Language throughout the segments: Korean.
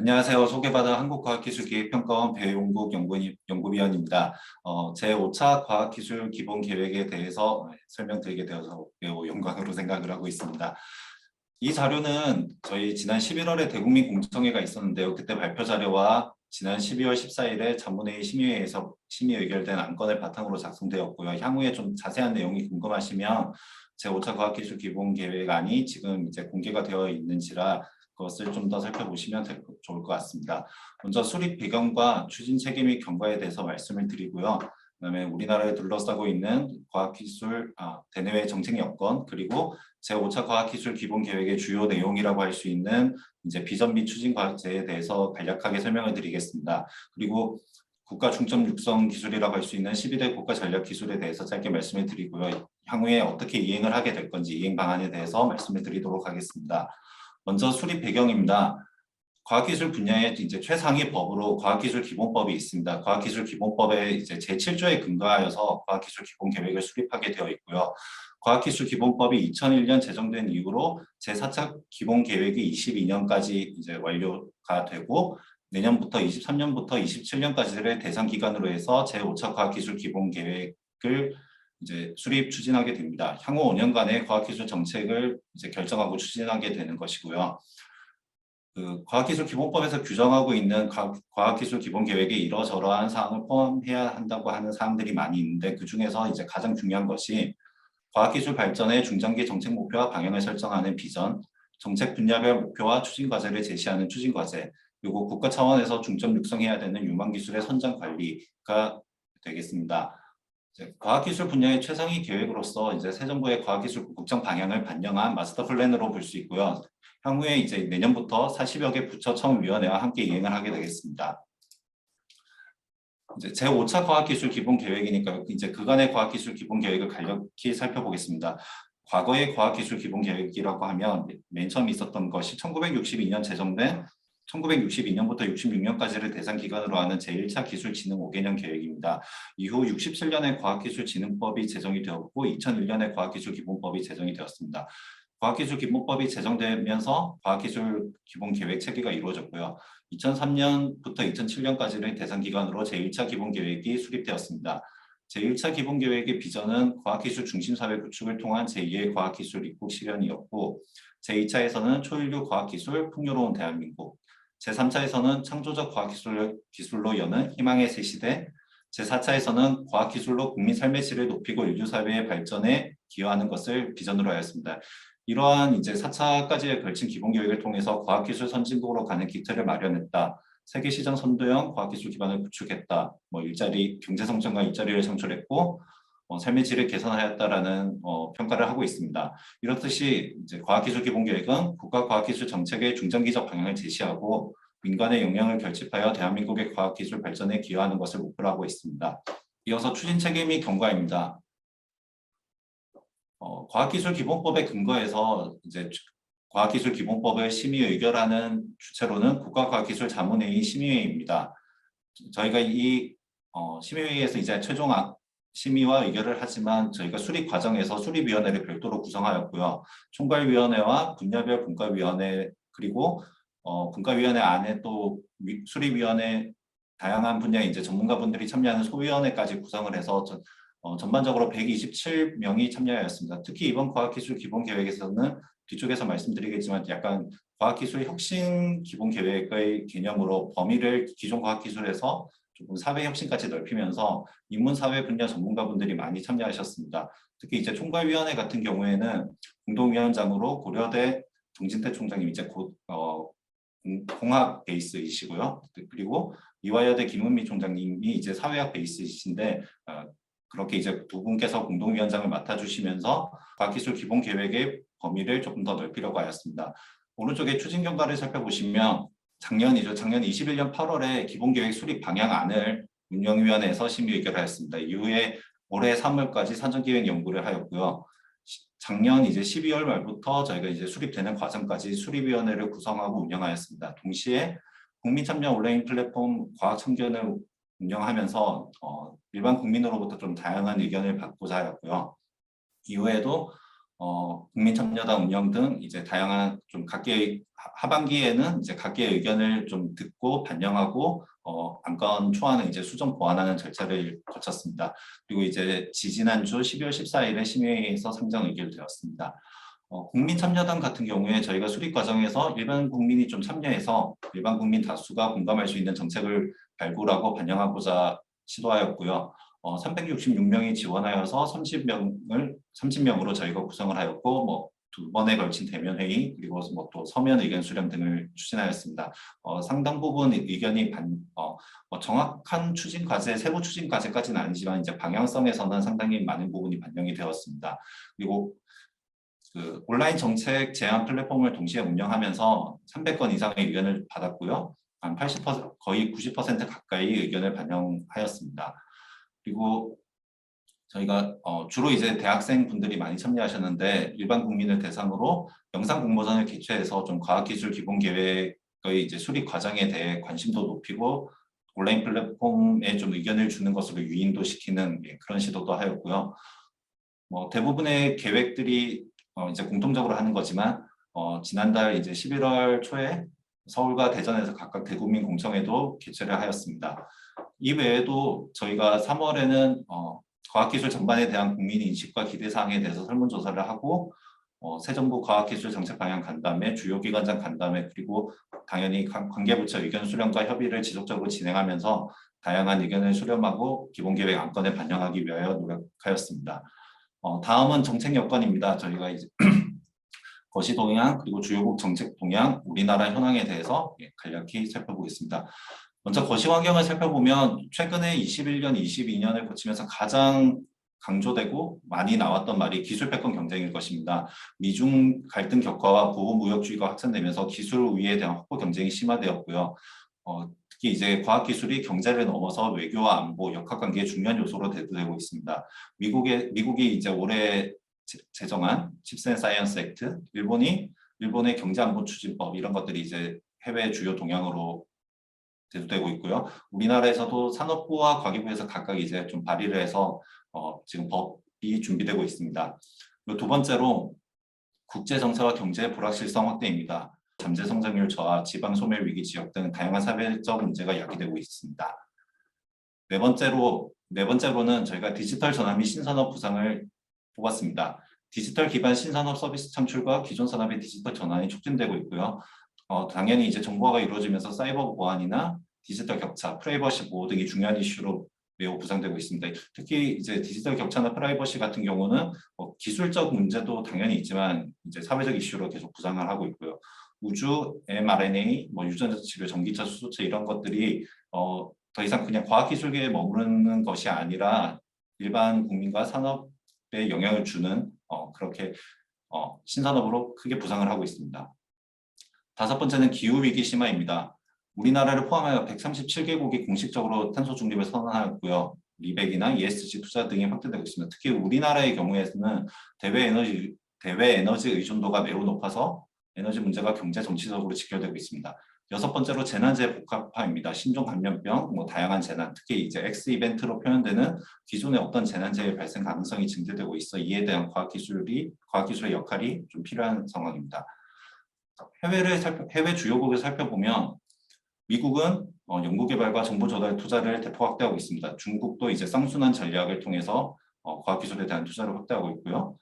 안녕하세요. 소개받은 한국과학기술기획평가원 배용국 연구위원입니다. 제5차 과학기술 기본계획에 대해서 설명드리게 되어서 매우 영광으로 생각을 하고 있습니다. 이 자료는 저희 지난 11월에 대국민 공청회가 있었는데요. 그때 발표 자료와 지난 12월 14일에 자문회의 심의회에서 심의 의결된 안건을 바탕으로 작성되었고요. 향후에 좀 자세한 내용이 궁금하시면 제5차 과학기술 기본계획안이 지금 이제 공개가 되어 있는지라 그것을 좀 더 살펴보시면 좋을 것 같습니다. 먼저 수립 배경과 추진 체계 및 경과에 대해서 말씀을 드리고요. 그다음에 우리나라를 둘러싸고 있는 과학기술 대내외 정책 여건, 그리고 제5차 과학기술 기본계획의 주요 내용이라고 할 수 있는 이제 비전 및 추진 과제에 대해서 간략하게 설명을 드리겠습니다. 그리고 국가 중점 육성 기술이라고 할 수 있는 12대 국가 전략 기술에 대해서 짧게 말씀을 드리고요. 향후에 어떻게 이행을 하게 될 건지 이행 방안에 대해서 말씀을 드리도록 하겠습니다. 먼저 수립 배경입니다. 과학기술 분야의 이제 최상위 법으로 과학기술기본법이 있습니다. 과학기술기본법의 이제 제7조에 근거하여서 과학기술기본계획을 수립하게 되어 있고요. 과학기술기본법이 2001년 제정된 이후로 제4차 기본계획이 22년까지 이제 완료가 되고 내년부터 23년부터 27년까지를 대상 기간으로 해서 제5차 과학기술기본계획을 이제 수립 추진하게 됩니다. 향후 5년간의 과학기술 정책을 이제 결정하고 추진하게 되는 것이고요. 과학기술기본법에서 규정하고 있는 과학기술기본계획에 이러저러한 사항을 포함해야 한다고 하는 사항들이 많이 있는데 그 중에서 이제 가장 중요한 것이 과학기술 발전의 중장기 정책 목표와 방향을 설정하는 비전, 정책 분야별 목표와 추진 과제를 제시하는 추진 과제, 그리고 국가 차원에서 중점 육성해야 되는 유망 기술의 선정 관리가 되겠습니다. 과학기술 분야의 최상위 계획으로서 이제 새 정부의 과학기술 국정 방향을 반영한 마스터 플랜으로 볼 수 있고요. 향후에 이제 내년부터 40여 개 부처 청위원회와 함께 이행을 하게 되겠습니다. 이제 제5차 과학기술 기본계획이니까 이제 그간의 과학기술 기본계획을 간략히 살펴보겠습니다. 과거의 과학기술 기본계획이라고 하면 맨 처음 있었던 것이 1962년 제정된 1962년부터 66년까지를 대상 기간으로 하는 제1차 기술진흥 5개년 계획입니다. 이후 67년에 과학기술진흥법이 제정이 되었고 2001년에 과학기술기본법이 제정이 되었습니다. 과학기술기본법이 제정되면서 과학기술기본계획 체계가 이루어졌고요. 2003년부터 2007년까지를 대상 기간으로 제1차 기본계획이 수립되었습니다. 제1차 기본계획의 비전은 과학기술 중심사회 구축을 통한 제2의 과학기술 입국 실현이었고 제2차에서는 초인류 과학기술 풍요로운 대한민국, 제3차에서는 창조적 과학기술로 여는 희망의 새 시대, 제4차에서는 과학기술로 국민 삶의 질을 높이고 인류사회의 발전에 기여하는 것을 비전으로 하였습니다. 이러한 이제 4차까지의 걸친 기본계획을 통해서 과학기술 선진국으로 가는 기틀을 마련했다. 세계시장 선도형 과학기술 기반을 구축했다. 경제성장과 일자리를 창출했고 삶의 질을 개선하였다라는 평가를 하고 있습니다. 이렇듯이 이제 과학기술기본계획은 국가과학기술 정책의 중장기적 방향을 제시하고 민간의 역량을 결집하여 대한민국의 과학기술 발전에 기여하는 것을 목표로 하고 있습니다. 이어서 추진체계 및 경과입니다. 과학기술기본법에 근거해서 이제 과학기술기본법을 심의 의결하는 주체로는 국가과학기술자문회의 심의회입니다. 저희가 이 심의회에서 이제 최종 심의와 의결을 하지만 저희가 수립 과정에서 수립위원회를 별도로 구성하였고요. 총괄위원회와 분야별 분과위원회 그리고 분과위원회 안에 또 수립위원회 다양한 분야의 이제 전문가분들이 참여하는 소위원회까지 구성을 해서 전반적으로 127명이 참여하였습니다. 특히 이번 과학기술 기본계획에서는 뒤쪽에서 말씀드리겠지만 약간 과학기술 혁신 기본계획의 개념으로 범위를 기존 과학기술에서 조금 사회혁신까지 넓히면서 인문사회 분야 전문가분들이 많이 참여하셨습니다. 특히 이제 총괄위원회 같은 경우에는 공동위원장으로 고려대 정진태 총장님 이제 곧 공학 베이스이시고요. 그리고 이화여대 김은미 총장님이 이제 사회학 베이스이신데 그렇게 이제 두 분께서 공동위원장을 맡아주시면서 과학기술 기본계획의 범위를 조금 더 넓히려고 하였습니다. 오른쪽에 추진 경과를 살펴보시면 작년이죠. 작년 21년 8월에 기본계획 수립 방향안을 운영위원회에서 심의 의결하였습니다. 이후에 올해 3월까지 사전기획 연구를 하였고요. 작년 이제 12월 말부터 저희가 이제 수립되는 과정까지 수립위원회를 구성하고 운영하였습니다. 동시에 국민참여 온라인 플랫폼 과학청견을 운영하면서 일반 국민으로부터 좀 다양한 의견을 받고자 하였고요. 이후에도 국민참여단 운영 등 이제 다양한 좀 각계의 하반기에는 이제 각계의 의견을 좀 듣고 반영하고 안건 초안을 이제 수정 보완하는 절차를 거쳤습니다. 그리고 이제 지지난주 12월 14일에 심의회에서 상정 의결되었습니다. 국민참여단 같은 경우에 저희가 수립 과정에서 일반 국민이 좀 참여해서 일반 국민 다수가 공감할 수 있는 정책을 발굴하고 반영하고자 시도하였고요. 366명이 지원하여서 30명으로 저희가 구성을 하였고, 뭐, 2번에 걸친 대면 회의, 그리고 뭐 또 서면 의견 수렴 등을 추진하였습니다. 상당 부분 의견이 정확한 추진 과제, 세부 추진 과제까지는 아니지만 이제 방향성에서는 상당히 많은 부분이 반영이 되었습니다. 그리고 그 온라인 정책 제안 플랫폼을 동시에 운영하면서 300건 이상의 의견을 받았고요. 한 80%, 거의 90% 가까이 의견을 반영하였습니다. 그리고 저희가 주로 이제 대학생 분들이 많이 참여하셨는데 일반 국민을 대상으로 영상 공모전을 개최해서 좀 과학기술 기본 계획의 이제 수립 과정에 대해 관심도 높이고 온라인 플랫폼에 좀 의견을 주는 것으로 유인도 시키는 그런 시도도 하였고요. 대부분의 계획들이 이제 공통적으로 하는 거지만 지난달 이제 11월 초에 서울과 대전에서 각각 대국민 공청회도 개최를 하였습니다. 이 외에도 저희가 3월에는 과학기술 전반에 대한 국민 인식과 기대사항에 대해서 설문조사를 하고 새 정부 과학기술 정책 방향 간담회, 주요 기관장 간담회, 그리고 당연히 관계부처 의견 수렴과 협의를 지속적으로 진행하면서 다양한 의견을 수렴하고 기본계획 안건에 반영하기 위하여 노력하였습니다. 다음은 정책 여건입니다. 저희가 이제 거시 동향 그리고 주요국 정책 동향, 우리나라 현황에 대해서 간략히 살펴보겠습니다. 먼저 거시 환경을 살펴보면 최근에 21년, 22년을 거치면서 가장 강조되고 많이 나왔던 말이 기술 패권 경쟁일 것입니다. 미중 갈등 격화와 보호무역주의가 확산되면서 기술 우위에 대한 확보 경쟁이 심화되었고요. 특히 이제 과학기술이 경제를 넘어서 외교와 안보, 역학관계의 중요한 요소로 대두되고 있습니다. 미국이 이제 올해 제정한 칩스 앤 사이언스 액트, 일본의 경제안보추진법 이런 것들이 이제 해외 주요 동향으로 대두되고 있고요. 우리나라에서도 산업부와 과기부에서 각각 이제 좀 발의를 해서 지금 법이 준비되고 있습니다. 그리고 두 번째로 국제 정세와 경제의 불확실성 확대입니다. 잠재 성장률 저하, 지방 소멸 위기 지역 등 다양한 사회적 문제가 야기되고 있습니다. 네 번째로는 저희가 디지털 전환 및 신산업 부상을 뽑았습니다. 디지털 기반 신산업 서비스 창출과 기존 산업의 디지털 전환이 촉진되고 있고요. 당연히 이제 정보화가 이루어지면서 사이버 보안이나 디지털 격차, 프라이버시 보호 등이 중요한 이슈로 매우 부상되고 있습니다. 특히 이제 디지털 격차나 프라이버시 같은 경우는 기술적 문제도 당연히 있지만 이제 사회적 이슈로 계속 부상을 하고 있고요. 우주, mRNA, 유전자 치료, 전기차 수소체 이런 것들이 더 이상 그냥 과학기술계에 머무르는 것이 아니라 일반 국민과 산업에 영향을 주는 그렇게 신산업으로 크게 부상을 하고 있습니다. 다섯 번째는 기후위기 심화입니다. 우리나라를 포함하여 137개국이 공식적으로 탄소 중립을 선언하였고요. 리백이나 ESG 투자 등이 확대되고 있습니다. 특히 우리나라의 경우에는 대외 에너지 의존도가 매우 높아서 에너지 문제가 경제 정치적으로 직결되고 있습니다. 여섯 번째로 재난재해 복합화입니다. 신종 감염병, 다양한 재난, 특히 이제 X 이벤트로 표현되는 기존의 어떤 재난재해 발생 가능성이 증대되고 있어 이에 대한 과학기술의 역할이 좀 필요한 상황입니다. 해외 주요국을 살펴보면 미국은 연구개발과 정보 조달 투자를 대폭 확대하고 있습니다. 중국도 이제 쌍순환 전략을 통해서 과학기술에 대한 투자를 확대하고 있고요.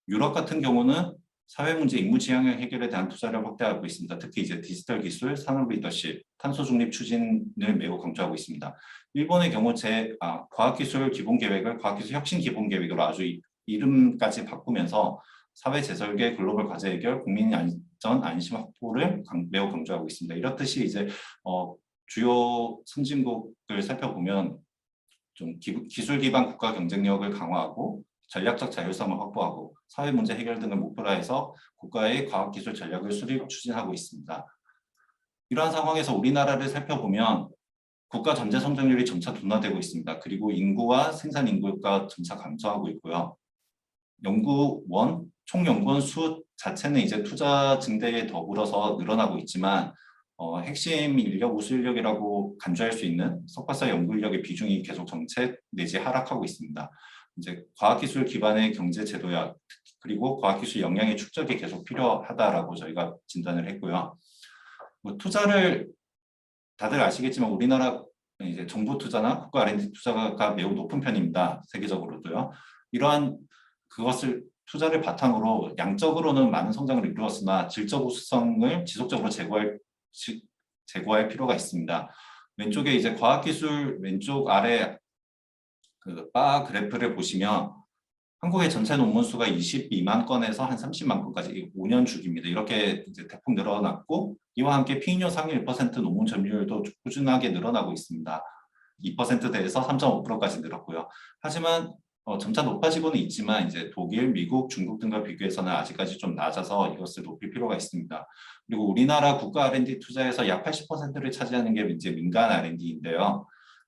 유럽 같은 경우는 사회문제, 인구지향형 해결에 대한 투자를 확대하고 있습니다. 특히 이제 디지털 기술, 산업 리더십, 탄소 중립 추진을 매우 강조하고 있습니다. 일본의 경우 과학기술 기본계획을 과학기술 혁신 기본계획으로 아주 이름까지 바꾸면서 사회 재설계, 글로벌 과제 해결, 국민 안전, 안심 확보를 매우 강조하고 있습니다. 이렇듯이 이제 주요 선진국을 살펴보면 좀 기술 기반 국가 경쟁력을 강화하고 전략적 자율성을 확보하고 사회 문제 해결 등을 목표로 해서 국가의 과학기술 전략을 수립 추진하고 있습니다. 이러한 상황에서 우리나라를 살펴보면 국가 잠재 성장률이 점차 둔화되고 있습니다. 그리고 인구와 생산 인구가 점차 감소하고 있고요. 총 연구원 수 자체는 이제 투자 증대에 더불어서 늘어나고 있지만 핵심 인력, 우수 인력이라고 간주할 수 있는 석박사 연구 인력의 비중이 계속 정체 내지 하락하고 있습니다. 이제 과학기술 기반의 경제 제도야 그리고 과학기술 역량의 축적이 계속 필요하다라고 저희가 진단을 했고요. 뭐 투자를 다들 아시겠지만 우리나라 이제 정부 투자나 국가 R&D 투자가 매우 높은 편입니다. 세계적으로도요. 이러한 그것을 투자를 바탕으로 양적으로는 많은 성장을 이루었으나 질적 우수성을 지속적으로 제고할 필요가 있습니다. 왼쪽에 이제 과학기술 왼쪽 아래 그 바 그래프를 보시면 한국의 전체 논문 수가 22만 건에서 한 30만 건까지 5년 주기입니다. 이렇게 이제 대폭 늘어났고 이와 함께 피인율 상위 1% 논문 점유율도 꾸준하게 늘어나고 있습니다. 2%대에서 3.5%까지 늘었고요. 하지만 점차 높아지고는 있지만 이제 독일, 미국, 중국 등과 비교해서는 아직까지 좀 낮아서 이것을 높일 필요가 있습니다. 그리고 우리나라 국가 R&D 투자에서 약 80%를 차지하는 게 이제 민간 R&D인데요.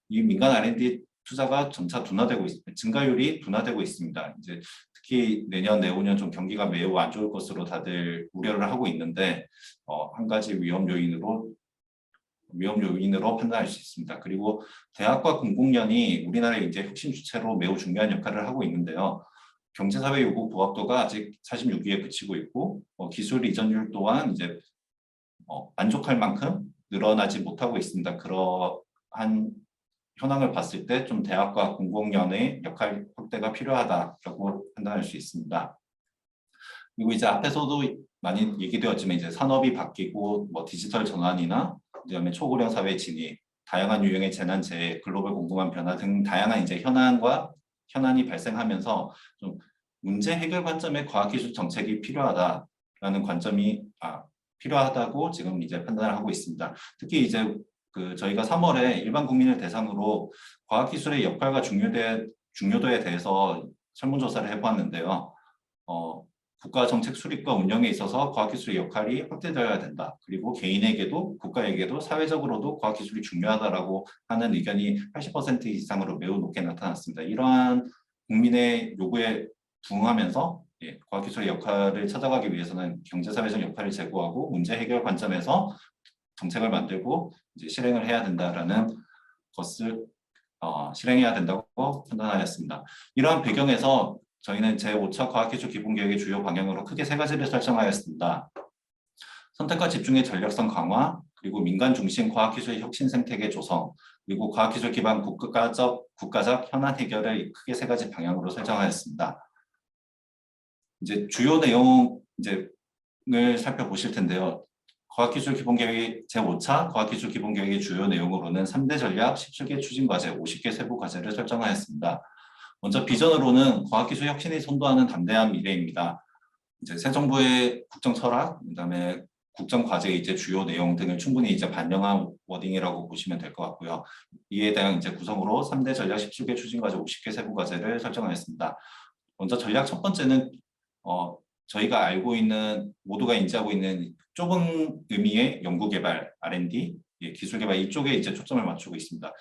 이 민간 R&D 투자가 점차 둔화되고 있습니다. 증가율이 둔화되고 있습니다. 이제 특히 내년, 내후년 좀 경기가 매우 안 좋을 것으로 다들 우려를 하고 있는데 한 가지 위험 요인으로 판단할 수 있습니다. 그리고 대학과 공공연이 우리나라의 이제 혁신 주체로 매우 중요한 역할을 하고 있는데요. 경제사회 요구 부합도가 아직 46위에 그치고 있고 기술 이전율 또한 이제 만족할 만큼 늘어나지 못하고 있습니다. 그러한 현황을 봤을 때 좀 대학과 공공연의 역할 확대가 필요하다라고 판단할 수 있습니다. 그리고 이제 앞에서도 많이 얘기되었지만 이제 산업이 바뀌고 뭐 디지털 전환이나 그다음에 초고령 사회 진입, 다양한 유형의 재난 재해, 글로벌 공급망 변화 등 다양한 이제 현안이 발생하면서 좀 문제 해결 관점의 과학기술 정책이 필요하다라는 관점이 필요하다고 지금 이제 판단을 하고 있습니다. 특히 이제 저희가 3월에 일반 국민을 대상으로 과학기술의 역할과 중요도에 대해서 설문조사를 해보았는데요. 국가 정책 수립과 운영에 있어서 과학기술의 역할이 확대되어야 된다. 그리고 개인에게도 국가에게도 사회적으로도 과학기술이 중요하다라고 하는 의견이 80% 이상으로 매우 높게 나타났습니다. 이러한 국민의 요구에 부응하면서 과학기술의 역할을 찾아가기 위해서는 경제사회적 역할을 제고하고 문제 해결 관점에서 정책을 만들고 이제 실행을 해야 된다라는 것을 실행해야 된다고 판단하였습니다. 이러한 배경에서 저희는 제5차 과학기술 기본계획의 주요 방향으로 크게 세 가지를 설정하였습니다. 선택과 집중의 전략성 강화, 그리고 민간 중심 과학기술 혁신 생태계 조성, 그리고 과학기술 기반 국가적 현안 해결을 크게 세 가지 방향으로 설정하였습니다. 이제 주요 내용을 살펴보실 텐데요. 과학기술 기본계획의 제5차 과학기술 기본계획의 주요 내용으로는 3대 전략, 17개 추진과제, 50개 세부과제를 설정하였습니다. 먼저 비전으로는 과학기술 혁신이 선도하는 담대한 미래입니다. 이제 새 정부의 국정 철학, 그다음에 국정 과제의 이제 주요 내용 등을 충분히 이제 반영한 워딩이라고 보시면 될 것 같고요. 이에 대한 이제 구성으로 3대 전략, 17개 추진과제, 50개 세부과제를 설정하였습니다. 먼저 전략 첫 번째는 저희가 알고 있는 모두가 인지하고 있는 좁은 의미의 연구개발, R&D, 기술개발 이쪽에 이제 초점을 맞추고 있습니다.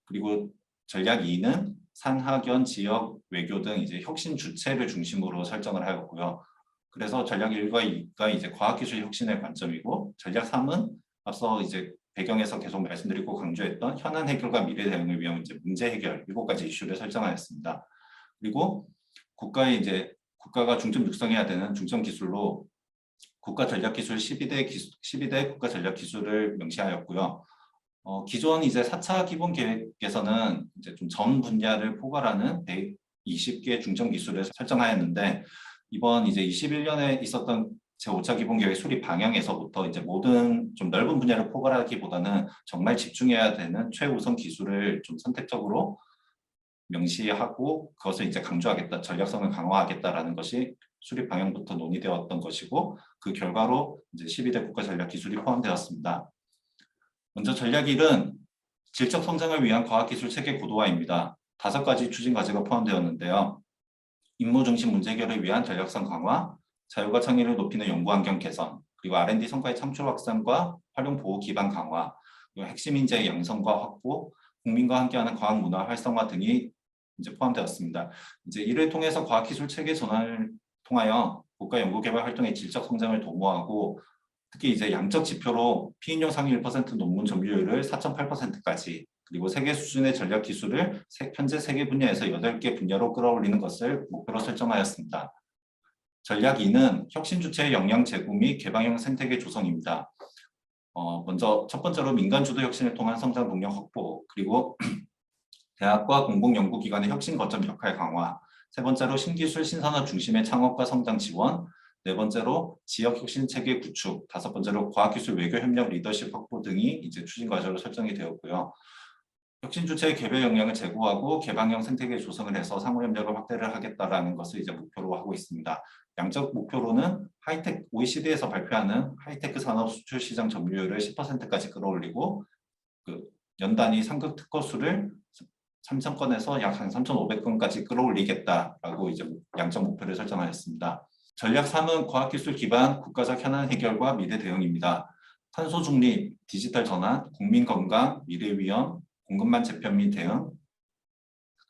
그리고 전략 2는 산학연, 지역, 외교 등 이제 혁신 주체를 중심으로 설정을 하였고요. 그래서 전략 1과 2가 이제 과학기술 혁신의 관점이고 전략 3은 앞서 이제 배경에서 계속 말씀드리고 강조했던 현안 해결과 미래 대응을 위한 이제 문제 해결 7가지 이슈를 설정하였습니다. 그리고 국가가 중점 육성해야 되는 중점 기술로 국가 전략 기술 12대 국가 전략 기술을 명시하였고요. 기존 이제 4차 기본 계획에서는 이제 좀 전 분야를 포괄하는 120개 중점 기술을 설정하였는데 이번 이제 21년에 있었던 제5차 기본 계획 수립 방향에서부터 이제 모든 좀 넓은 분야를 포괄하기보다는 정말 집중해야 되는 최우선 기술을 좀 선택적으로 명시하고 그것을 이제 강조하겠다, 전략성을 강화하겠다라는 것이 수립 방향부터 논의되었던 것이고 그 결과로 이제 12대 국가 전략 기술이 포함되었습니다. 먼저 전략 1은 질적 성장을 위한 과학기술 체계 고도화입니다. 5가지 추진 과제가 포함되었는데요. 임무 중심 문제 해결을 위한 전략성 강화, 자유가 창의를 높이는 연구 환경 개선, 그리고 R&D 성과의 창출 확산과 활용 보호 기반 강화, 그리고 핵심 인재의 양성과 확보, 국민과 함께하는 과학 문화 활성화 등이 이제 포함되었습니다. 이제 이를 통해서 과학기술 체계 전환을 통하여 국가 연구개발 활동의 질적 성장을 도모하고 특히 이제 양적 지표로 피인용 상위 1% 논문 점유율을 4.8%까지 그리고 세계 수준의 전략 기술을 현재 세계 분야에서 8개 분야로 끌어올리는 것을 목표로 설정하였습니다. 전략 2는 혁신 주체의 역량 제고 및 개방형 생태계 조성입니다. 먼저 첫 번째로 민간 주도 혁신을 통한 성장 동력 확보, 그리고 대학과 공공연구기관의 혁신 거점 역할 강화, 세 번째로 신기술 신산업 중심의 창업과 성장 지원, 네 번째로 지역 혁신 체계 구축, 다섯 번째로 과학기술 외교 협력 리더십 확보 등이 이제 추진 과제로 설정이 되었고요. 혁신 주체의 개별 역량을 제고하고 개방형 생태계 조성을 해서 상호 협력을 확대를 하겠다라는 것을 이제 목표로 하고 있습니다. 양적 목표로는 OECD에서 발표하는 하이테크 산업 수출 시장 점유율을 10%까지 끌어올리고 연 단위 상급 특허 수를 3,000건에서 약 한 3,500건까지 끌어올리겠다라고 이제 양적 목표를 설정하였습니다. 전략 3은 과학기술 기반 국가적 현안 해결과 미래 대응입니다. 탄소 중립, 디지털 전환, 국민 건강, 미래 위험, 공급망 재편 및 대응,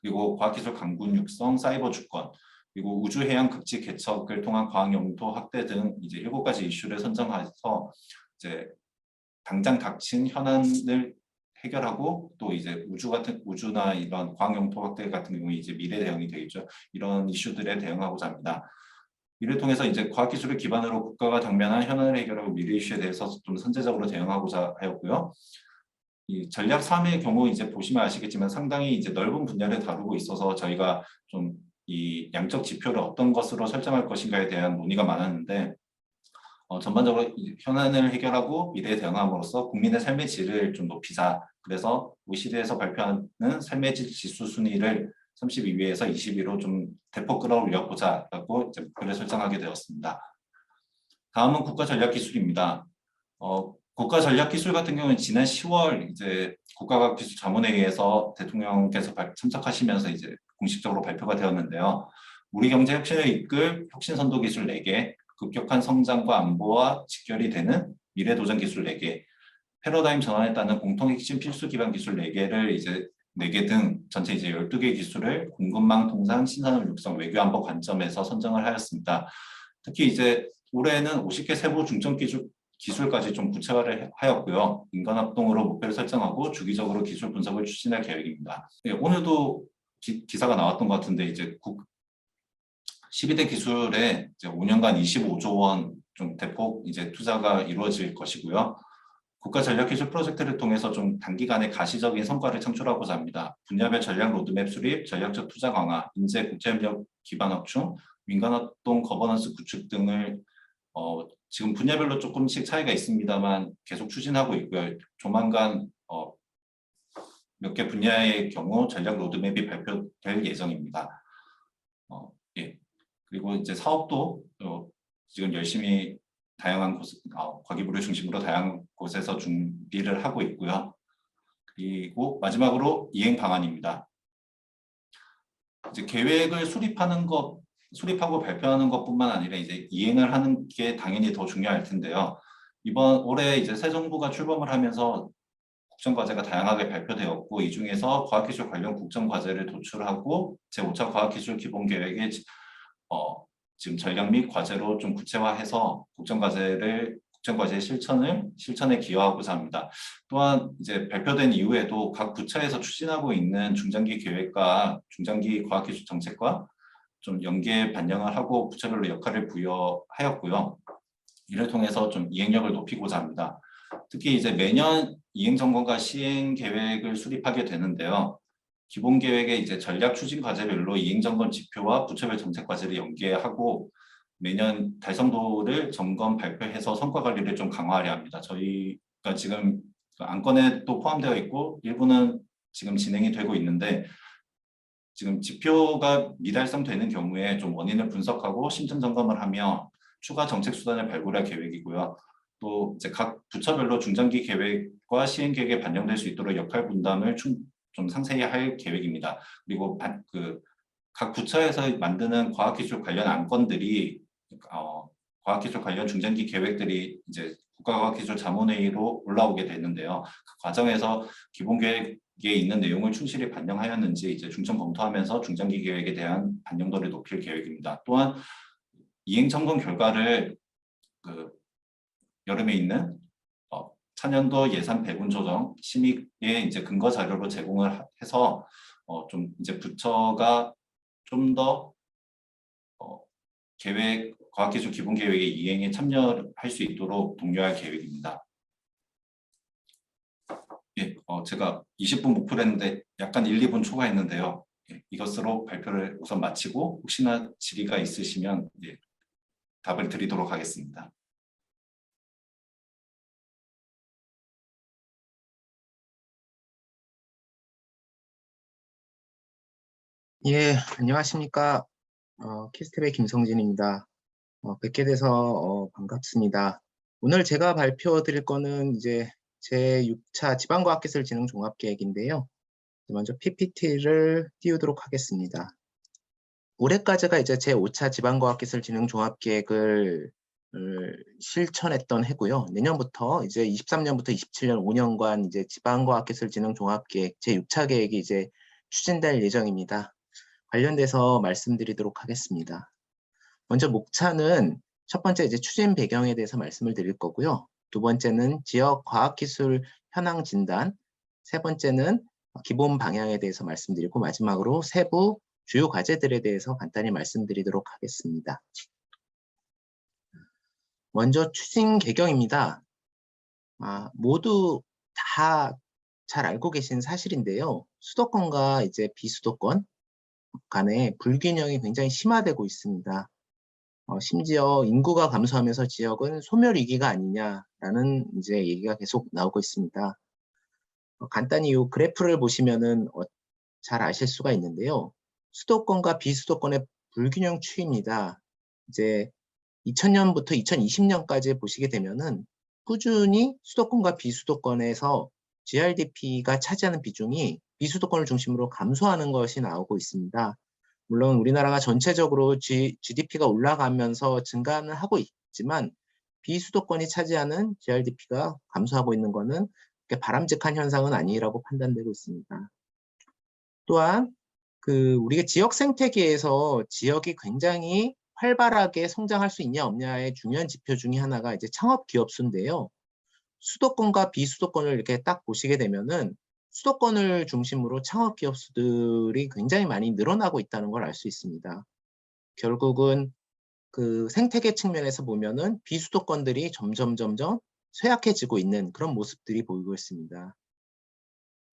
그리고 과학기술 강군 육성, 사이버 주권, 그리고 우주 해양 극지 개척을 통한 과학 영토 확대 등 이제 7가지 이슈를 선정해서 이제 당장 닥친 현안을 해결하고 또 이제 우주나 이런 과학 영토 확대 같은 경우에 이제 미래 대응이 되겠죠. 이런 이슈들에 대응하고자 합니다. 이를 통해서 이제 과학기술을 기반으로 국가가 당면한 현안을 해결하고 미래 이슈에 대해서 좀 선제적으로 대응하고자 하였고요. 이 전략 3의 경우 이제 보시면 아시겠지만 상당히 이제 넓은 분야를 다루고 있어서 저희가 좀 이 양적 지표를 어떤 것으로 설정할 것인가에 대한 논의가 많았는데 전반적으로 현안을 해결하고 미래에 대응함으로써 국민의 삶의 질을 좀 높이자. 그래서 OECD에서 발표하는 삶의 질 지수 순위를 32위에서 20위로 좀 대폭 끌어올려 보자라고 이제 목표를 설정하게 되었습니다. 다음은 국가전략기술입니다. 국가전략기술 같은 경우는 지난 10월 이제 국가과학기술자문회의에서 대통령께서 참석하시면서 이제 공식적으로 발표가 되었는데요. 우리 경제 혁신을 이끌 혁신선도 기술 4개, 급격한 성장과 안보와 직결이 되는 미래도전 기술 4개, 패러다임 전환에 따른 공통 핵심 필수 기반 기술 4개를 이제 4개 등 전체 이제 12개 기술을 공급망 통상 신산업 육성 외교 안보 관점에서 선정을 하였습니다. 특히 이제 올해는 50개 세부 중점 기술까지 좀 구체화를 하였고요. 인간합동으로 목표를 설정하고 주기적으로 기술 분석을 추진할 계획입니다. 네, 오늘도 기사가 나왔던 것 같은데 이제 12대 기술에 이제 5년간 25조 원 좀 대폭 이제 투자가 이루어질 것이고요. 국가 전략 기술 프로젝트를 통해서 좀 단기간에 가시적인 성과를 창출하고자 합니다. 분야별 전략 로드맵 수립, 전략적 투자 강화, 인재 국제협력 기반 확충, 민간활동 거버넌스 구축 등을 지금 분야별로 조금씩 차이가 있습니다만 계속 추진하고 있고요. 조만간 몇 개 분야의 경우 전략 로드맵이 발표될 예정입니다. 예. 그리고 이제 사업도 지금 열심히 다양한 과기부를 중심으로 다양한 곳에서 준비를 하고 있고요. 그리고 마지막으로 이행 방안입니다. 이제 계획을 수립하고 발표하는 것뿐만 아니라 이제 이행을 하는 게 당연히 더 중요할 텐데요. 이번 올해 이제 새 정부가 출범을 하면서 국정과제가 다양하게 발표되었고 이 중에서 과학기술 관련 국정과제를 도출하고 제5차 과학기술 기본계획에 지금 전략 및 과제로 좀 구체화해서 국정과제의 실천에 기여하고자 합니다. 또한 이제 발표된 이후에도 각 부처에서 추진하고 있는 중장기 계획과 중장기 과학기술 정책과 좀 연계 반영을 하고 부처별로 역할을 부여하였고요. 이를 통해서 좀 이행력을 높이고자 합니다. 특히 이제 매년 이행 점검과 시행 계획을 수립하게 되는데요. 기본 계획에 이제 전략 추진 과제별로 이행 점검 지표와 부처별 정책 과제를 연계하고 매년 달성도를 점검 발표해서 성과 관리를 좀 강화하려 합니다. 저희가 지금 안건에 또 포함되어 있고 일부는 지금 진행이 되고 있는데 지금 지표가 미달성되는 경우에 좀 원인을 분석하고 심층 점검을 하며 추가 정책 수단을 발굴할 계획이고요. 또 이제 각 부처별로 중장기 계획과 시행 계획에 반영될 수 있도록 역할 분담을 좀 상세히 할 계획입니다. 그리고 각 부처에서 만드는 과학기술 관련 안건들이 과학기술 관련 중장기 계획들이 이제 국가과학기술자문회의로 올라오게 되는데요. 그 과정에서 기본 계획에 있는 내용을 충실히 반영하였는지 이제 중점 검토하면서 중장기 계획에 대한 반영도를 높일 계획입니다. 또한 이행 점검 결과를 여름에 있는 차년도 예산 배분 조정 심의에 이제 근거 자료로 제공을 해서 좀 이제 부처가 좀 더 과학기술 기본 계획의 이행에 참여할 수 있도록 독려할 계획입니다. 예, 제가 20분 목표를 했는데 약간 1, 2분 초과했는데요. 예, 이것으로 발표를 우선 마치고 혹시나 질의가 있으시면 예, 답을 드리도록 하겠습니다. 예, 안녕하십니까. 키스텝의 김성진입니다. 뵙게 돼서 반갑습니다. 오늘 제가 발표 드릴 거는 이제 제6차 지방과학기술 진흥 종합계획인데요. 먼저 PPT를 띄우도록 하겠습니다. 올해까지가 이제 제5차 지방과학기술 진흥 종합계획을 실천했던 해고요. 내년부터 이제 23년부터 27년 5년간 이제 지방과학기술 진흥 종합계획 제6차 계획이 이제 추진될 예정입니다. 관련돼서 말씀드리도록 하겠습니다. 먼저 목차는 첫 번째 이제 추진 배경에 대해서 말씀을 드릴 거고요. 두 번째는 지역 과학기술 현황 진단, 세 번째는 기본 방향에 대해서 말씀드리고 마지막으로 세부 주요 과제들에 대해서 간단히 말씀드리도록 하겠습니다. 먼저 추진 개경입니다. 모두 다 잘 알고 계신 사실인데요. 수도권과 이제 비수도권 간의 불균형이 굉장히 심화되고 있습니다. 심지어 인구가 감소하면서 지역은 소멸 위기가 아니냐라는 이제 얘기가 계속 나오고 있습니다. 간단히 이 그래프를 보시면은 잘 아실 수가 있는데요. 수도권과 비수도권의 불균형 추이입니다. 이제 2000년부터 2020년까지 보시게 되면은 꾸준히 수도권과 비수도권에서 GRDP가 차지하는 비중이 비수도권을 중심으로 감소하는 것이 나오고 있습니다. 물론 우리나라가 전체적으로 GDP가 올라가면서 증가는 하고 있지만 비수도권이 차지하는 GRDP가 감소하고 있는 것은 바람직한 현상은 아니라고 판단되고 있습니다. 또한 우리가 지역 생태계에서 지역이 굉장히 활발하게 성장할 수 있냐 없냐의 중요한 지표 중에 하나가 이제 창업 기업 수인데요. 수도권과 비수도권을 이렇게 딱 보시게 되면은 수도권을 중심으로 창업 기업 수들이 굉장히 많이 늘어나고 있다는 걸 알 수 있습니다. 결국은 생태계 측면에서 보면은 비수도권들이 점점 쇠약해지고 있는 그런 모습들이 보이고 있습니다.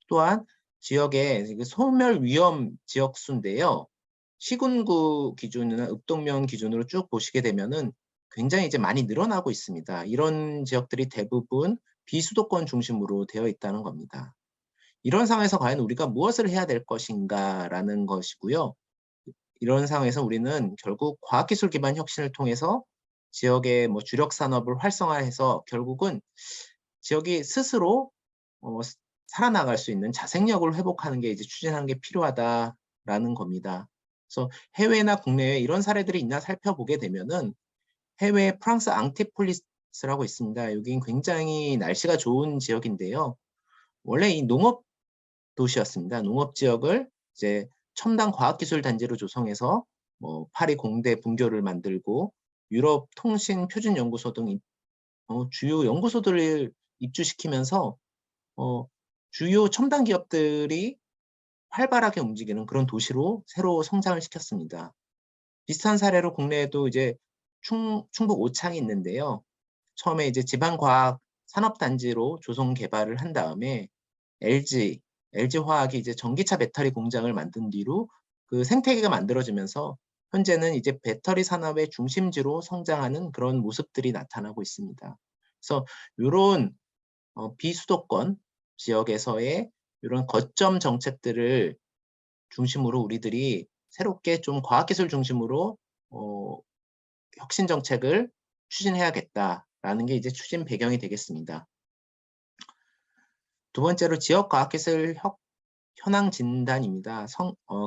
또한 지역의 소멸 위험 지역 수인데요. 시군구 기준이나 읍동면 기준으로 쭉 보시게 되면은 굉장히 이제 많이 늘어나고 있습니다. 이런 지역들이 대부분 비수도권 중심으로 되어 있다는 겁니다. 이런 상황에서 과연 우리가 무엇을 해야 될 것인가라는 것이고요. 이런 상황에서 우리는 결국 과학기술 기반 혁신을 통해서 지역의 주력 산업을 활성화해서 결국은 지역이 스스로 살아나갈 수 있는 자생력을 회복하는 게 이제 추진하는 게 필요하다라는 겁니다. 그래서 해외나 국내에 이런 사례들이 있나 살펴보게 되면은 해외 프랑스 앙티폴리스라고 있습니다. 여긴 굉장히 날씨가 좋은 지역인데요. 원래 이 농업 도시였습니다. 농업 지역을 이제 첨단 과학기술 단지로 조성해서 파리 공대 분교를 만들고 유럽 통신 표준 연구소 등 주요 연구소들을 입주시키면서 주요 첨단 기업들이 활발하게 움직이는 그런 도시로 새로 성장을 시켰습니다. 비슷한 사례로 국내에도 이제 충북 오창이 있는데요. 처음에 이제 지방과학 산업단지로 조성 개발을 한 다음에 LG화학이 이제 전기차 배터리 공장을 만든 뒤로 그 생태계가 만들어지면서 현재는 이제 배터리 산업의 중심지로 성장하는 그런 모습들이 나타나고 있습니다. 그래서 이런 비수도권 지역에서의 이런 거점 정책들을 중심으로 우리들이 새롭게 좀 과학기술 중심으로 혁신 정책을 추진해야겠다라는 게 이제 추진 배경이 되겠습니다. 두 번째로 지역 과학기술 현황 진단입니다.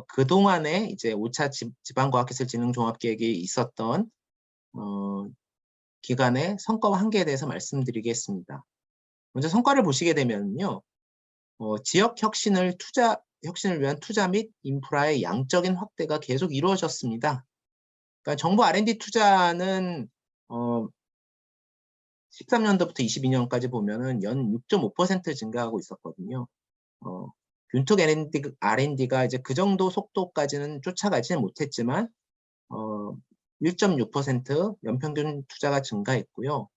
그동안에 이제 5차 지방과학기술 진흥 종합계획이 있었던 기간의 성과와 한계에 대해서 말씀드리겠습니다. 먼저 성과를 보시게 되면요. 지역 혁신을 위한 투자 및 인프라의 양적인 확대가 계속 이루어졌습니다. 그러니까 정부 R&D 투자는 13년도부터 22년까지 보면은 연 6.5% 증가하고 있었거든요. 균톡 R&D가 이제 그 정도 속도까지는 쫓아가지는 못했지만 1.6% 연평균 투자가 증가했고요.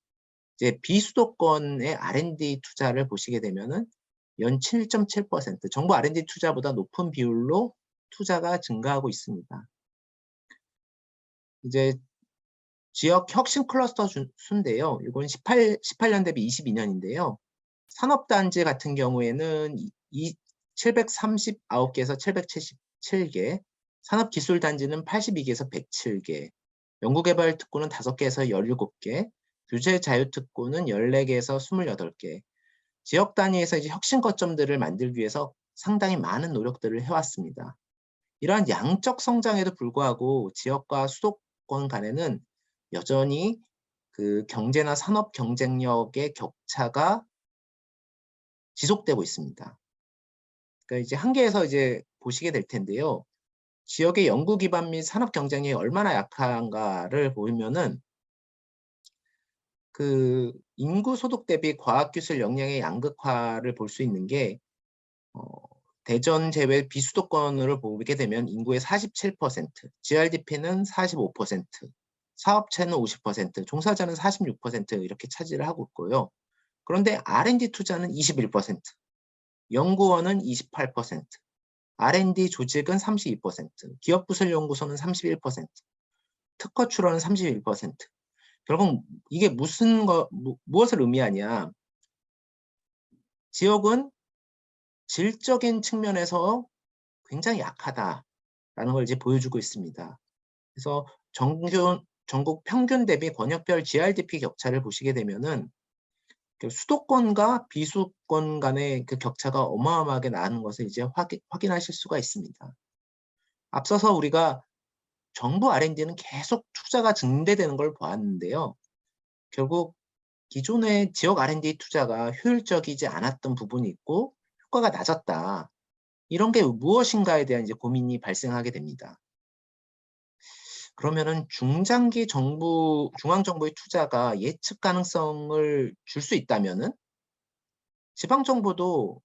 이제 비수도권의 R&D 투자를 보시게 되면은 연 7.7%, 정부 R&D 투자보다 높은 비율로 투자가 증가하고 있습니다. 이제 지역 혁신 클러스터 수인데요. 이건 18년 대비 22년인데요. 산업단지 같은 경우에는 739개에서 777개, 산업기술단지는 82개에서 107개, 연구개발특구는 5개에서 17개, 규제자유특구는 14개에서 28개, 지역 단위에서 이제 혁신 거점들을 만들기 위해서 상당히 많은 노력들을 해왔습니다. 이러한 양적 성장에도 불구하고 지역과 수도권 간에는 여전히 그 경제나 산업 경쟁력의 격차가 지속되고 있습니다. 그러니까 이제 한계에서 이제 보시게 될 텐데요. 지역의 연구 기반 및 산업 경쟁력이 얼마나 약한가를 보면은 그 인구 소득 대비 과학기술 역량의 양극화를 볼 수 있는 게 대전 제외 비수도권으로 보게 되면 인구의 47%, GRDP는 45%, 사업체는 50%, 종사자는 46% 이렇게 차지를 하고 있고요. 그런데 R&D 투자는 21%, 연구원은 28%, R&D 조직은 32%, 기업부설연구소는 31%, 특허 출원은 31%. 결국 이게 무엇을 의미하냐? 지역은 질적인 측면에서 굉장히 약하다라는 걸 이제 보여주고 있습니다. 그래서 전국 평균 대비 권역별 GRDP 격차를 보시게 되면은 수도권과 비수도권 간의 그 격차가 어마어마하게 나는 것을 이제 확인하실 수가 있습니다. 앞서서 우리가 정부 R&D는 계속 투자가 증대되는 걸 보았는데요. 결국 기존의 지역 R&D 투자가 효율적이지 않았던 부분이 있고 효과가 낮았다. 이런 게 무엇인가에 대한 이제 고민이 발생하게 됩니다. 그러면은 중장기 중앙정부의 투자가 예측 가능성을 줄 수 있다면은 지방정부도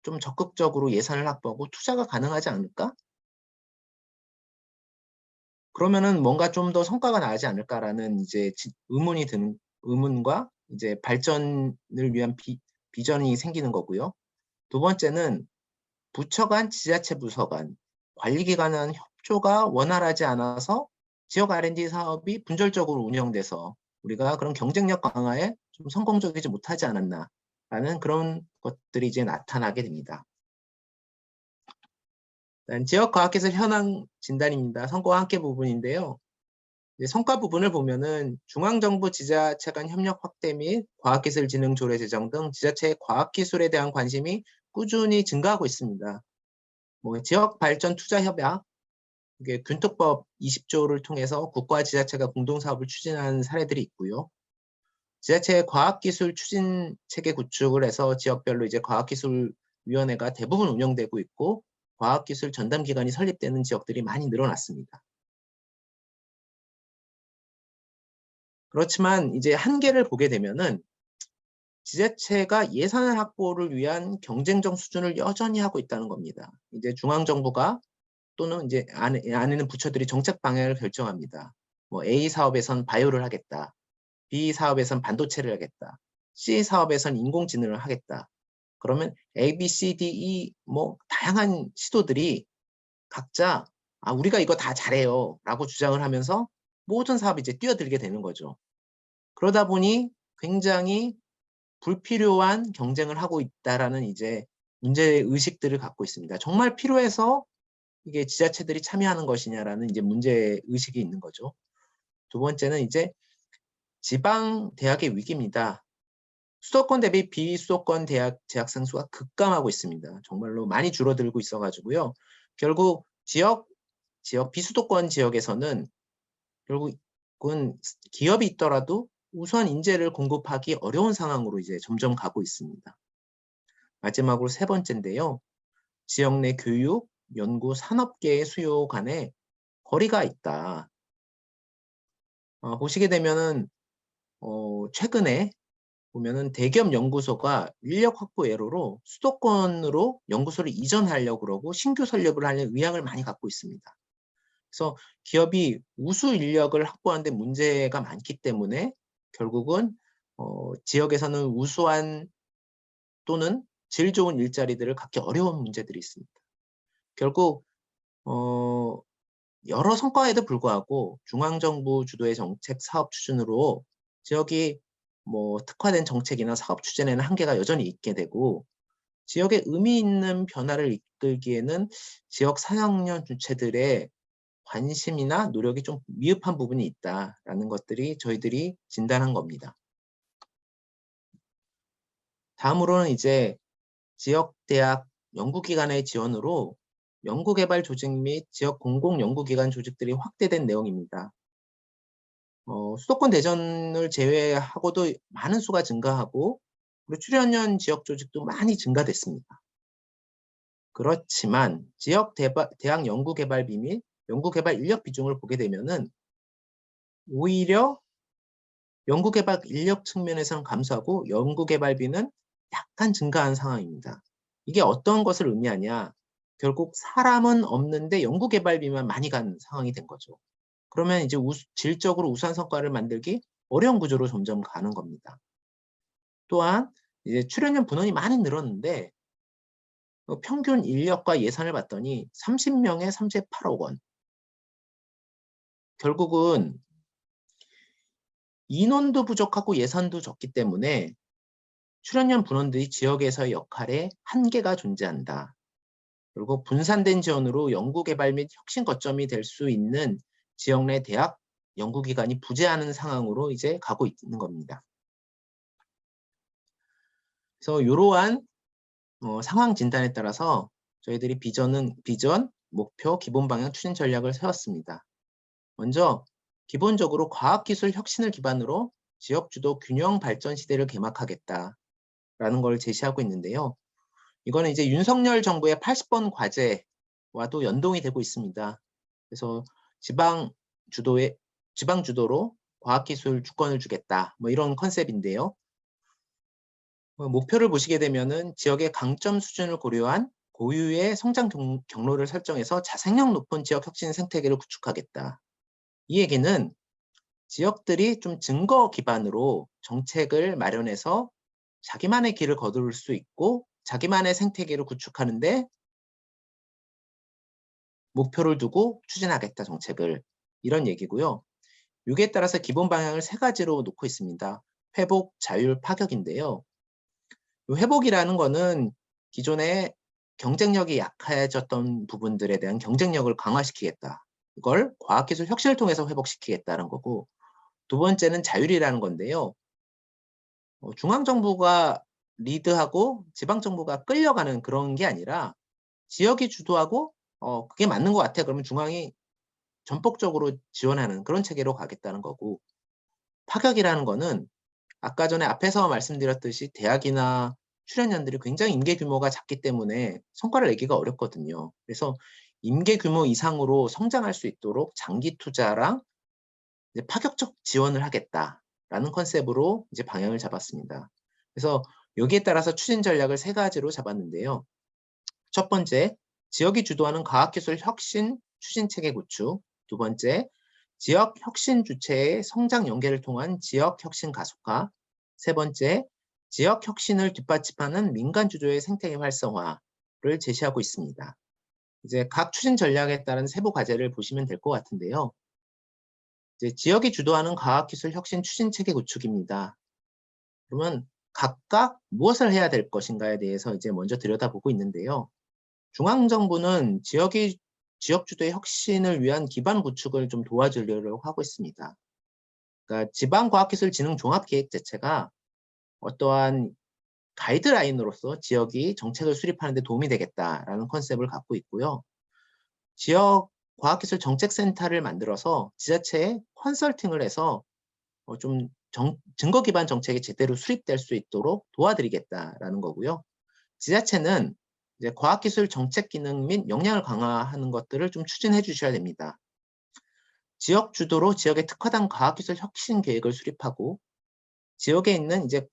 좀 적극적으로 예산을 확보하고 투자가 가능하지 않을까? 그러면은 뭔가 좀 더 성과가 나지 않을까라는 이제 의문과 이제 발전을 위한 비전이 생기는 거고요. 두 번째는 부처 간, 지자체 부서 간, 관리기관 간 협조가 원활하지 않아서 지역 R&D 사업이 분절적으로 운영돼서 우리가 그런 경쟁력 강화에 좀 성공적이지 못하지 않았나라는 그런 것들이 이제 나타나게 됩니다. 지역과학기술 현황 진단입니다. 성과와 함께 부분인데요. 성과 부분을 보면은 중앙정부 지자체 간 협력 확대 및 과학기술진흥 조례 제정 등 지자체의 과학기술에 대한 관심이 꾸준히 증가하고 있습니다. 지역 발전 투자 협약, 이게 균특법 20조를 통해서 국가 지자체가 공동 사업을 추진하는 사례들이 있고요. 지자체의 과학기술 추진 체계 구축을 해서 지역별로 이제 과학기술위원회가 대부분 운영되고 있고 과학기술 전담기관이 설립되는 지역들이 많이 늘어났습니다. 그렇지만 이제 한계를 보게 되면은 지자체가 예산 확보를 위한 경쟁적 수준을 여전히 하고 있다는 겁니다. 이제 중앙정부가 또는 이제 안에는 부처들이 정책 방향을 결정합니다. A 사업에선 바이오를 하겠다. B 사업에선 반도체를 하겠다. C 사업에선 인공지능을 하겠다. 그러면 A, B, C, D, E 다양한 시도들이 각자 우리가 이거 다 잘해요 라고 주장을 하면서 모든 사업이 이제 뛰어들게 되는 거죠. 그러다 보니 굉장히 불필요한 경쟁을 하고 있다라는 이제 문제의식들을 갖고 있습니다. 정말 필요해서 이게 지자체들이 참여하는 것이냐라는 이제 문제의식이 있는 거죠. 두 번째는 이제 지방 대학의 위기입니다. 수도권 대비 비수도권 대학 재학생 수가 급감하고 있습니다. 정말로 많이 줄어들고 있어가지고요. 결국 비수도권 지역에서는 결국은 기업이 있더라도 우수한 인재를 공급하기 어려운 상황으로 이제 점점 가고 있습니다. 마지막으로 세 번째인데요. 지역 내 교육, 연구, 산업계의 수요 간에 거리가 있다. 보시게 되면은 최근에 보면은 대기업 연구소가 인력 확보 예로로 수도권으로 연구소를 이전하려고 그러고 신규 설립을 하려는 의향을 많이 갖고 있습니다. 그래서 기업이 우수 인력을 확보하는 데 문제가 많기 때문에 결국은 지역에서는 우수한 또는 질 좋은 일자리들을 갖기 어려운 문제들이 있습니다. 결국 여러 성과에도 불구하고 중앙정부 주도의 정책 사업 추진으로 지역이 특화된 정책이나 사업 추진에는 한계가 여전히 있게 되고, 지역에 의미 있는 변화를 이끌기에는 지역 사학년 주체들의 관심이나 노력이 좀 미흡한 부분이 있다라는 것들이 저희들이 진단한 겁니다. 다음으로는 이제 지역대학 연구기관의 지원으로 연구개발 조직 및 지역 공공연구기관 조직들이 확대된 내용입니다. 수도권 대전을 제외하고도 많은 수가 증가하고, 그리고 출연연 지역 조직도 많이 증가됐습니다. 그렇지만 지역 대학 연구개발비 및 연구개발 인력 비중을 보게 되면은 오히려 연구개발 인력 측면에서는 감소하고 연구개발비는 약간 증가한 상황입니다. 이게 어떤 것을 의미하냐? 결국 사람은 없는데 연구개발비만 많이 간 상황이 된 거죠. 그러면 이제 질적으로 우수한 성과를 만들기 어려운 구조로 점점 가는 겁니다. 또한 이제 출연연 분원이 많이 늘었는데 평균 인력과 예산을 봤더니 30명에 38억 원. 결국은 인원도 부족하고 예산도 적기 때문에 출연연 분원들이 지역에서의 역할에 한계가 존재한다. 그리고 분산된 지원으로 연구개발 및 혁신 거점이 될 수 있는 지역 내 대학 연구기관이 부재하는 상황으로 이제 가고 있는 겁니다. 그래서 이러한 상황 진단에 따라서 저희들이 비전, 목표, 기본 방향, 추진 전략을 세웠습니다. 먼저 기본적으로 과학기술 혁신을 기반으로 지역주도 균형 발전 시대를 개막하겠다라는 걸 제시하고 있는데요. 이거는 이제 윤석열 정부의 80번 과제와도 연동이 되고 있습니다. 그래서 지방 주도로 과학기술 주권을 주겠다, 이런 컨셉인데요. 목표를 보시게 되면은 지역의 강점 수준을 고려한 고유의 성장 경로를 설정해서 자생력 높은 지역 혁신 생태계를 구축하겠다. 이 얘기는 지역들이 좀 증거 기반으로 정책을 마련해서 자기만의 길을 거둘 수 있고 자기만의 생태계를 구축하는데 목표를 두고 추진하겠다, 정책을. 이런 얘기고요. 여기에 따라서 기본 방향을 3가지로 놓고 있습니다. 회복, 자율, 파격인데요. 회복이라는 거는 기존에 경쟁력이 약해졌던 부분들에 대한 경쟁력을 강화시키겠다. 이걸 과학기술 혁신을 통해서 회복시키겠다는 거고, 두 번째는 자율이라는 건데요. 중앙정부가 리드하고 지방정부가 끌려가는 그런 게 아니라 지역이 주도하고 그게 맞는 것 같아. 그러면 중앙이 전폭적으로 지원하는 그런 체계로 가겠다는 거고, 파격이라는 거는 아까 전에 앞에서 말씀드렸듯이 대학이나 출연연들이 굉장히 임계 규모가 작기 때문에 성과를 내기가 어렵거든요. 그래서 임계 규모 이상으로 성장할 수 있도록 장기 투자랑 이제 파격적 지원을 하겠다라는 컨셉으로 이제 방향을 잡았습니다. 그래서 여기에 따라서 추진 전략을 3가지로 잡았는데요. 첫 번째, 지역이 주도하는 과학기술 혁신 추진 체계 구축. 두 번째, 지역 혁신 주체의 성장 연계를 통한 지역 혁신 가속화. 세 번째, 지역 혁신을 뒷받침하는 민간 주도의 생태계 활성화를 제시하고 있습니다. 이제 각 추진 전략에 따른 세부 과제를 보시면 될 것 같은데요. 이제 지역이 주도하는 과학기술 혁신 추진 체계 구축입니다. 그러면 각각 무엇을 해야 될 것인가에 대해서 이제 먼저 들여다보고 있는데요. 중앙정부는 지역 주도의 혁신을 위한 기반 구축을 좀 도와주려고 하고 있습니다. 그러니까 지방과학기술진흥종합계획 자체가 어떠한 가이드라인으로서 지역이 정책을 수립하는 데 도움이 되겠다라는 컨셉을 갖고 있고요. 지역 과학기술 정책센터를 만들어서 지자체에 컨설팅을 해서 좀 증거 기반 정책이 제대로 수립될 수 있도록 도와드리겠다라는 거고요. 지자체는 이제 과학기술 정책 기능 및 역량을 강화하는 것들을 좀 추진해 주셔야 됩니다. 지역 주도로 지역에 특화된 과학기술 혁신 계획을 수립하고 지역에 있는 이제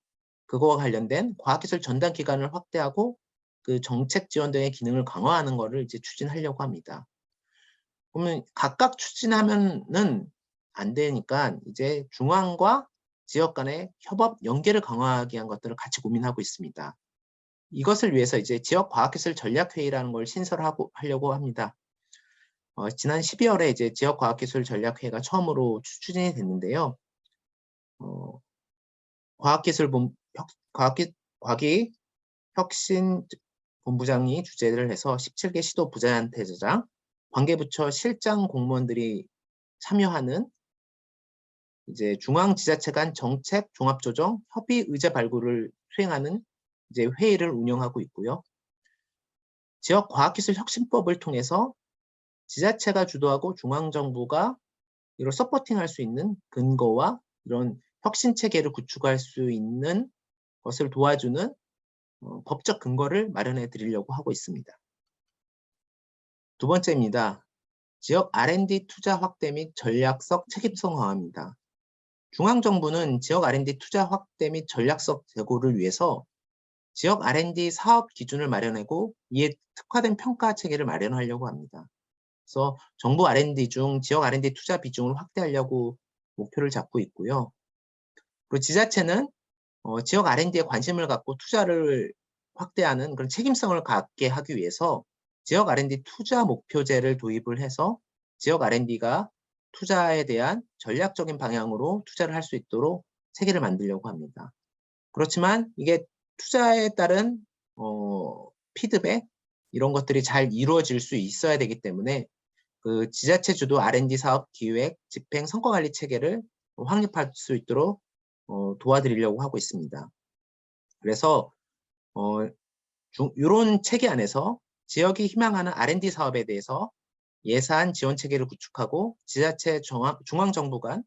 그거와 관련된 과학기술 전담 기관을 확대하고 그 정책 지원 등의 기능을 강화하는 것을 이제 추진하려고 합니다. 그러면 각각 추진하면은 안 되니까 이제 중앙과 지역 간의 협업 연계를 강화하기 위한 것들을 같이 고민하고 있습니다. 이것을 위해서 이제 지역 과학기술 전략회의라는 걸 하려고 합니다. 지난 12월에 이제 지역 과학기술 전략회의가 처음으로 추진이 됐는데요. 과학기 혁신 본부장이 주재를 해서 17개 시도 부자연대제장, 관계부처 실장 공무원들이 참여하는 이제 중앙지자체 간 정책 종합조정 협의 의제 발굴을 수행하는 이제 회의를 운영하고 있고요. 지역 과학기술 혁신법을 통해서 지자체가 주도하고 중앙정부가 이걸 서포팅할 수 있는 근거와 이런 혁신 체계를 구축할 수 있는 것을 도와주는 법적 근거를 마련해 드리려고 하고 있습니다. 두 번째입니다. 지역 R&D 투자 확대 및 전략적 책임성 강화입니다. 중앙정부는 지역 R&D 투자 확대 및 전략적 제고를 위해서 지역 R&D 사업 기준을 마련하고 이에 특화된 평가 체계를 마련하려고 합니다. 그래서 정부 R&D 중 지역 R&D 투자 비중을 확대하려고 목표를 잡고 있고요. 그리고 지자체는 지역 R&D에 관심을 갖고 투자를 확대하는 그런 책임성을 갖게 하기 위해서 지역 R&D 투자 목표제를 도입을 해서 지역 R&D가 투자에 대한 전략적인 방향으로 투자를 할 수 있도록 체계를 만들려고 합니다. 그렇지만 이게 투자에 따른 피드백 이런 것들이 잘 이루어질 수 있어야 되기 때문에 그 지자체 주도 R&D 사업 기획, 집행, 성과관리 체계를 확립할 수 있도록 도와드리려고 하고 있습니다. 그래서 이런 체계 안에서 지역이 희망하는 R&D 사업에 대해서 예산 지원 체계를 구축하고 지자체 중앙정부 간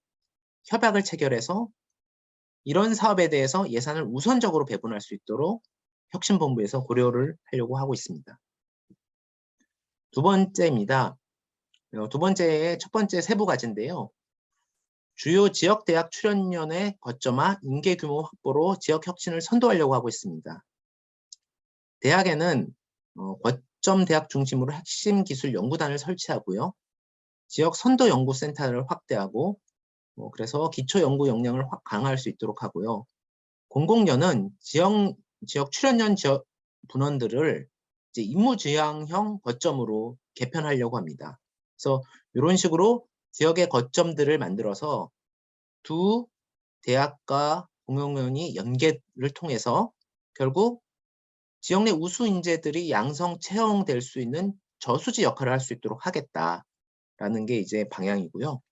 협약을 체결해서 이런 사업에 대해서 예산을 우선적으로 배분할 수 있도록 혁신본부에서 고려를 하려고 하고 있습니다. 두 번째입니다. 두 번째의 첫 번째 세부 과제인데요. 주요 지역대학 출연연의 거점화 인계 규모 확보로 지역 혁신을 선도하려고 하고 있습니다. 대학에는 거점 대학 중심으로 핵심 기술 연구단을 설치하고요. 지역 선도 연구센터를 확대하고 그래서 기초 연구 역량을 강화할 수 있도록 하고요. 공공연은 지역 출연연 지역 분원들을 이제 임무지향형 거점으로 개편하려고 합니다. 그래서 이런 식으로 지역의 거점들을 만들어서 두 대학과 공공연이 연계를 통해서 결국 지역 내 우수 인재들이 양성 채용될 수 있는 저수지 역할을 할 수 있도록 하겠다라는 게 이제 방향이고요.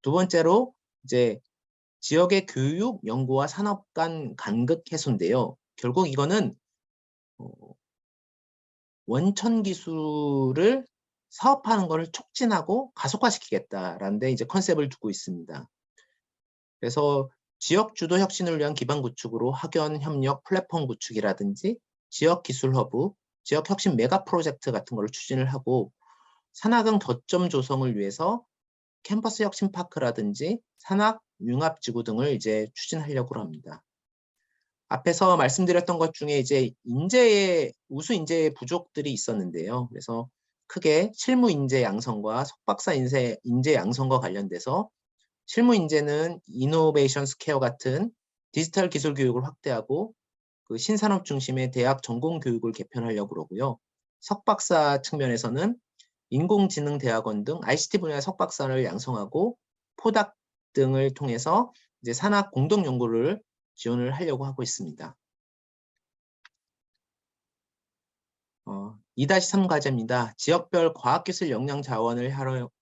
두 번째로 이제 지역의 교육, 연구와 산업 간 간극 해소인데요. 결국 이거는 원천 기술을 사업하는 것을 촉진하고 가속화시키겠다라는 데 이제 컨셉을 두고 있습니다. 그래서 지역 주도 혁신을 위한 기반 구축으로 학연 협력 플랫폼 구축이라든지 지역 기술 허브, 지역 혁신 메가 프로젝트 같은 걸 추진을 하고 산학은 거점 조성을 위해서 캠퍼스 혁신 파크라든지 산학 융합 지구 등을 이제 추진하려고 합니다. 앞에서 말씀드렸던 것 중에 이제 우수 인재의 부족들이 있었는데요. 그래서 크게 실무 인재 양성과 석박사 인재 양성과 관련돼서 실무 인재는 이노베이션 스퀘어 같은 디지털 기술 교육을 확대하고 그 신산업 중심의 대학 전공 교육을 개편하려고 그러고요. 석박사 측면에서는 인공지능 대학원 등 ICT 분야 석박사를 양성하고 포닥 등을 통해서 이제 산학 공동 연구를 지원을 하려고 하고 있습니다. 2-3 과제입니다. 지역별 과학기술 역량 자원을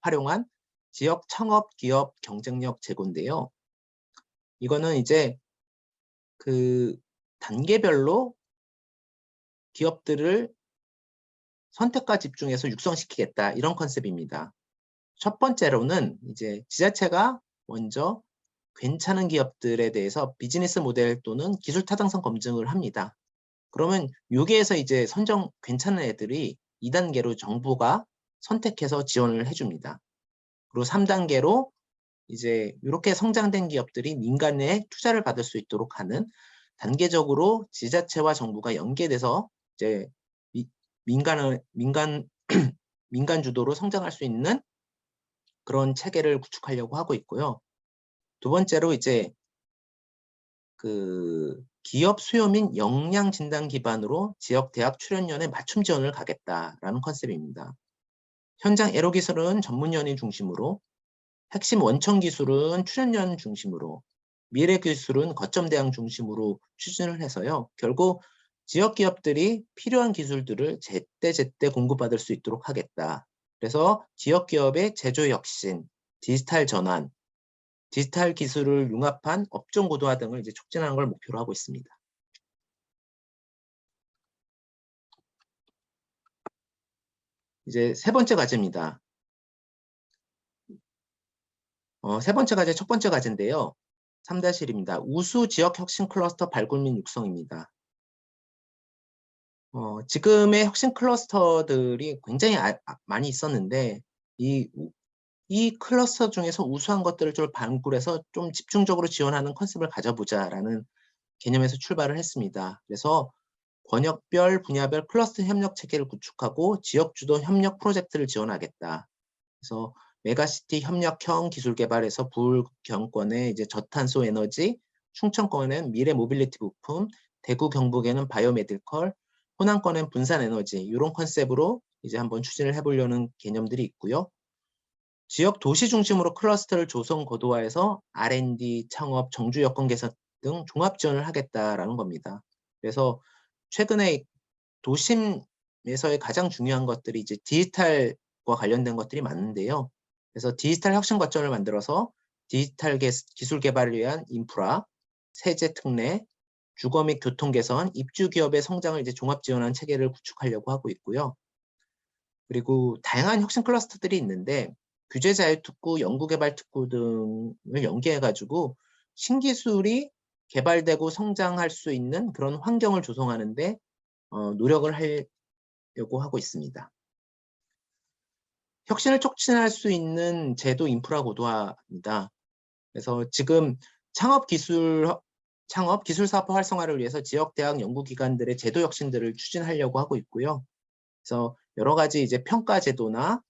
활용한 지역 창업 기업 경쟁력 제고인데요. 이거는 이제 그 단계별로 기업들을 선택과 집중해서 육성시키겠다 이런 컨셉입니다. 첫 번째로는 이제 지자체가 먼저 괜찮은 기업들에 대해서 비즈니스 모델 또는 기술 타당성 검증을 합니다. 그러면 여기에서 이제 선정 괜찮은 애들이 2단계로 정부가 선택해서 지원을 해줍니다. 그리고 3단계로 이제 이렇게 성장된 기업들이 민간에 투자를 받을 수 있도록 하는 단계적으로 지자체와 정부가 연계돼서 이제 민간 주도로 성장할 수 있는 그런 체계를 구축하려고 하고 있고요. 두 번째로 이제 그 기업 수요 및 역량 진단 기반으로 지역 대학 출연연의 맞춤 지원을 가겠다라는 컨셉입니다. 현장 애로 기술은 전문 연인 중심으로, 핵심 원천 기술은 출연연 중심으로, 미래 기술은 거점 대학 중심으로 추진을 해서요. 결국 지역 기업들이 필요한 기술들을 제때 공급받을 수 있도록 하겠다. 그래서 지역 기업의 제조 혁신, 디지털 전환, 디지털 기술을 융합한 업종 고도화 등을 이제 촉진하는 걸 목표로 하고 있습니다. 이제 세 번째 과제입니다. 세 번째 과제, 첫 번째 과제인데요. 3-1입니다. 우수 지역 혁신 클러스터 발굴 및 육성입니다. 지금의 혁신 클러스터들이 굉장히 많이 있었는데 이 클러스터 중에서 우수한 것들을 좀 발굴해서 좀 집중적으로 지원하는 컨셉을 가져보자라는 개념에서 출발을 했습니다. 그래서 권역별, 분야별 클러스터 협력 체계를 구축하고 지역 주도 협력 프로젝트를 지원하겠다. 그래서 메가시티 협력형 기술 개발에서 부경권의 이제 저탄소 에너지, 충청권엔 미래 모빌리티 부품, 대구 경북에는 바이오메디컬, 호남권엔 분산 에너지 이런 컨셉으로 이제 한번 추진을 해보려는 개념들이 있고요. 지역 도시 중심으로 클러스터를 조성 고도화해서 R&D, 창업, 정주 여건 개선 등 종합 지원을 하겠다라는 겁니다. 그래서 최근에 도심에서의 가장 중요한 것들이 이제 디지털과 관련된 것들이 많은데요. 그래서 디지털 혁신 거점을 만들어서 디지털 기술 개발을 위한 인프라, 세제 특례, 주거 및 교통 개선, 입주 기업의 성장을 이제 종합 지원한 체계를 구축하려고 하고 있고요. 그리고 다양한 혁신 클러스터들이 있는데 규제 자유 특구, 연구개발 특구 등을 연계해가지고 신기술이 개발되고 성장할 수 있는 그런 환경을 조성하는데 노력을 하려고 하고 있습니다. 혁신을 촉진할 수 있는 제도 인프라 고도화입니다. 그래서 지금 창업 기술 사업화 활성화를 위해서 지역 대학 연구기관들의 제도 혁신들을 추진하려고 하고 있고요. 그래서 여러 가지 이제 평가 제도나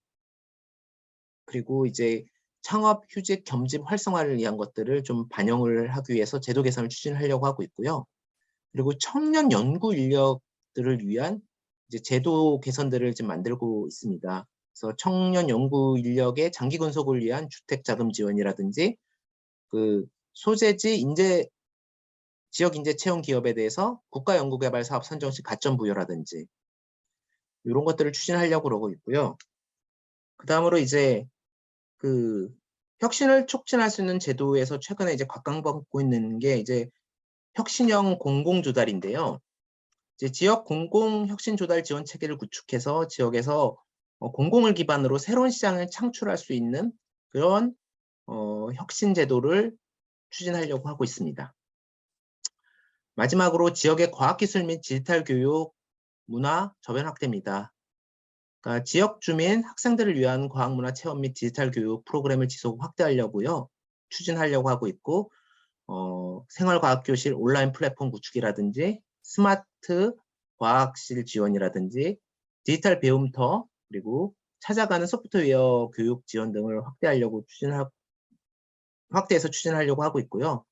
그리고 이제 창업, 휴직, 겸직 활성화를 위한 것들을 좀 반영을 하기 위해서 제도 개선을 추진하려고 하고 있고요. 그리고 청년 연구 인력들을 위한 이제 제도 개선들을 지금 만들고 있습니다. 그래서 청년 연구 인력의 장기 근속을 위한 주택 자금 지원이라든지 그 소재지 지역 인재 채용 기업에 대해서 국가 연구개발 사업 선정 시 가점 부여라든지 이런 것들을 추진하려고 그러고 있고요. 그 다음으로 이제 그 혁신을 촉진할 수 있는 제도에서 최근에 이제 각광받고 있는 게 이제 혁신형 공공조달인데요. 이제 지역 공공혁신조달 지원 체계를 구축해서 지역에서 공공을 기반으로 새로운 시장을 창출할 수 있는 그런 혁신 제도를 추진하려고 하고 있습니다. 마지막으로 지역의 과학기술 및 디지털 교육, 문화, 저변 확대입니다. 그러니까 지역 주민, 학생들을 위한 과학문화 체험 및 디지털 교육 프로그램을 지속 확대하려고요. 추진하려고 하고 있고 생활과학교실 온라인 플랫폼 구축이라든지 스마트 과학실 지원이라든지 디지털 배움터 그리고 찾아가는 소프트웨어 교육 지원 등을 확대해서 추진하려고 하고 있고요.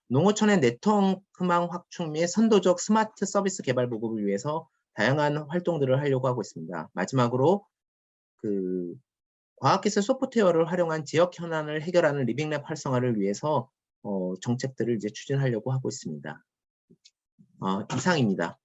농어촌의 네트워크망 확충 및 선도적 스마트 서비스 개발 보급을 위해서 다양한 활동들을 하려고 하고 있습니다. 마지막으로 그 과학기술 소프트웨어를 활용한 지역 현안을 해결하는 리빙랩 활성화를 위해서 정책들을 이제 추진하려고 하고 있습니다. 이상입니다.